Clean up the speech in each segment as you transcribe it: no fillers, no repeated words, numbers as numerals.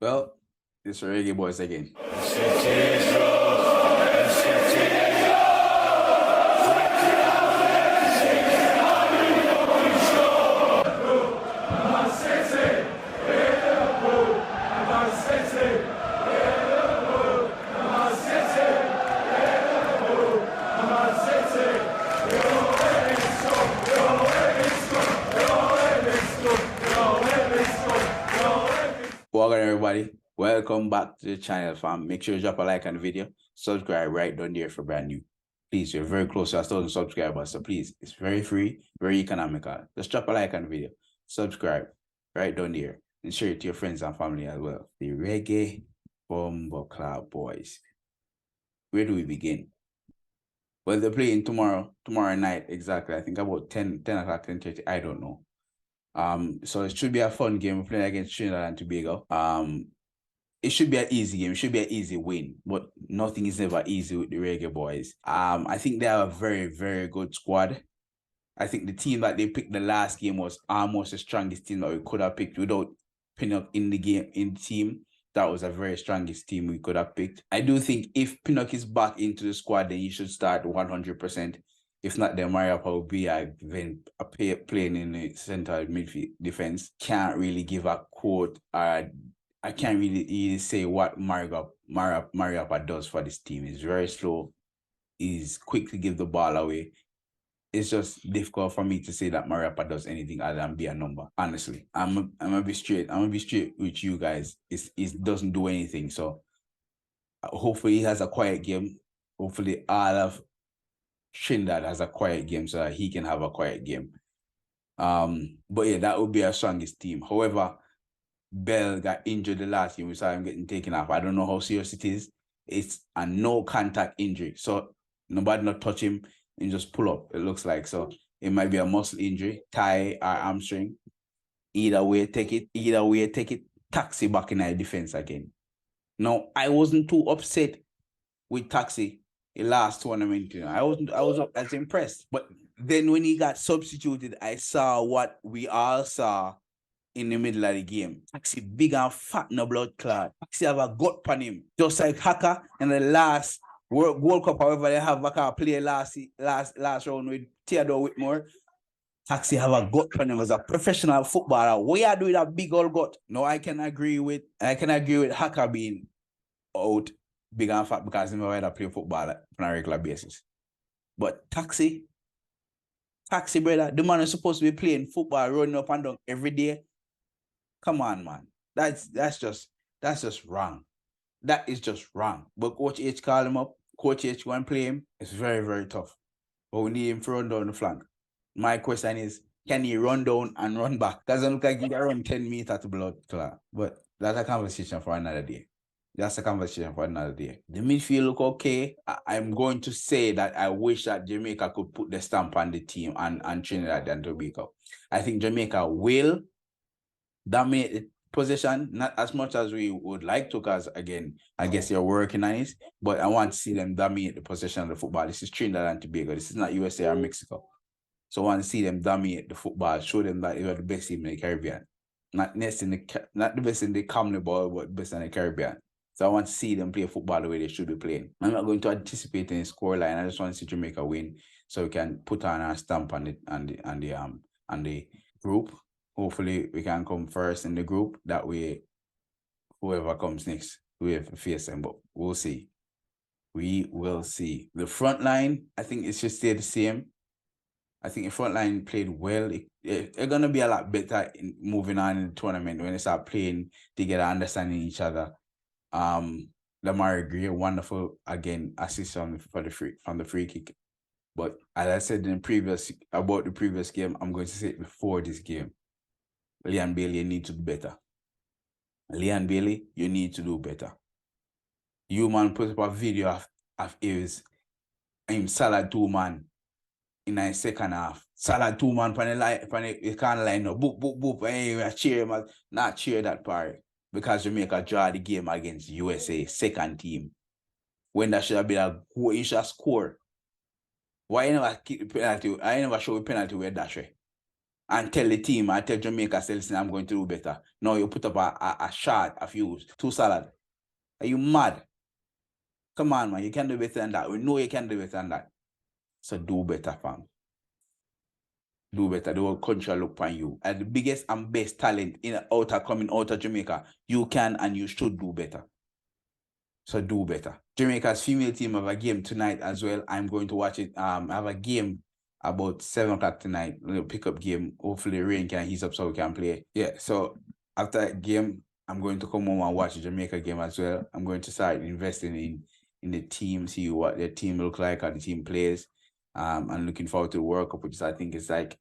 Well, it's reggae boys again. Welcome everybody. Welcome back to the channel, fam. Make sure you drop a like on the video. Subscribe right down there for brand new. Please, you're very close to 1,000 subscribers, so please, it's very free, very economical. Just drop a like on the video. Subscribe right down there and share it to your friends and family as well. The Reggae Bomber Club boys. Where do we begin? Well, they're playing tomorrow night, exactly. I think about 10 o'clock, 10:30. I don't know. So it should be a fun game. We're playing against Trinidad and Tobago. It should be an easy game. It should be an easy win, but nothing is ever easy with the Reggae boys. I think they have a very, very good squad. I think the team that they picked the last game was almost the strongest team that we could have picked without Pinnock in the team. That was a very strongest team we could have picked. I do think if Pinnock is back into the squad, then he should start 100%. If not, then Amari will be playing in the center midfield defense. Can't really give a quote. I can't really say what Mariapa does for this team. He's very slow. He's quick to give the ball away. It's just difficult for me to say that Mariapa does anything other than be a number. Honestly, I'm gonna be straight. I'm gonna be straight with you guys. It doesn't do anything. So hopefully he has a quiet game. Hopefully all of Trinidad has a quiet game so that he can have a quiet game. But yeah, that would be our strongest team. However, Bell got injured the last game. We saw him getting taken off. I don't know how serious it is. It's a no contact injury. So nobody not touch him and just pull up, it looks like. So it might be a muscle injury, thigh or hamstring. Either way, take it. Taxi back in our defense again. Now, I wasn't too upset with Taxi the last tournament. I was as impressed. But then when he got substituted, I saw what we all saw in the middle of the game. Taxi big and fat, no blood clot. Taxi have a gut on him. Just like Haka in the last World Cup, however, they have Haka play last round with Theodore Whitmore. Taxi have a gut on him as a professional footballer. What you do with a big old gut? No, I can agree with Haka being out big and fat because he never play football on a regular basis. But Taxi, brother, the man is supposed to be playing football, running up and down every day. Come on, man. That's just wrong. That is just wrong. But Coach H call him up. Coach H go and play him. It's very, very tough. But we need him to run down the flank. My question is, can he run down and run back? Doesn't look like he can run 10 meters to blood clot. But that's a conversation for another day. The midfield look okay. I'm going to say that I wish that Jamaica could put the stamp on the team and Trinidad and Tobago. I think Jamaica will dominate the position, not as much as we would like to, because again, I guess you're working on it, but I want to see them dominate the position of the football. This is Trinidad and Tobago. This is not USA or Mexico. So I want to see them dominate the football, show them that you're the best team in the Caribbean. Not the best in the CONMEBOL, but best in the Caribbean. So I want to see them play football the way they should be playing. I'm not going to anticipate any scoreline. I just want to see Jamaica win so we can put on our stamp on the group. Hopefully we can come first in the group. That way, whoever comes next, we have to face them. But we'll see. We will see. The front line, I think it should stay the same. I think the front line played well. They're going to be a lot better in moving on in the tournament when they start playing together, understanding each other. Amari Greer, wonderful again assist from the free kick. But as I said about the previous game, I'm going to say it before this game. Leon Bailey, you need to do better. Leon Bailey, you need to do better. You man put up a video of him Salah 2-man in the second half. Salah 2-man you can't line up. Boop, hey, cheer him. Not cheer that part. Because Jamaica draw the game against USA, second team. When that should have been a goal, you should score. Why you never kick the penalty? I never show a penalty where that way. and tell the team, I tell Jamaica, say, listen, I'm going to do better. No, you put up a shot of you, 2 salad. Are you mad? Come on, man, you can do better than that. We know you can do better than that. So do better, fam. Do better. The whole country look upon you. And the biggest and best talent coming out of Jamaica, you can and you should do better. So do better. Jamaica's female team have a game tonight as well. I'm going to watch it. I have a game about 7 o'clock tonight. A little pickup game. Hopefully rain can ease up so we can play. Yeah, so after that game, I'm going to come home and watch the Jamaica game as well. I'm going to start investing in the team, see what their team look like, how the team plays. I'm looking forward to the World Cup, which I think is like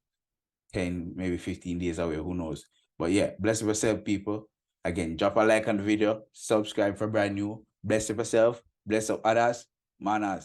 10, maybe 15 days away. Who knows? But yeah, bless yourself, people. Again, drop a like on the video. Subscribe for brand new. Bless yourself. Bless up others. Manaz.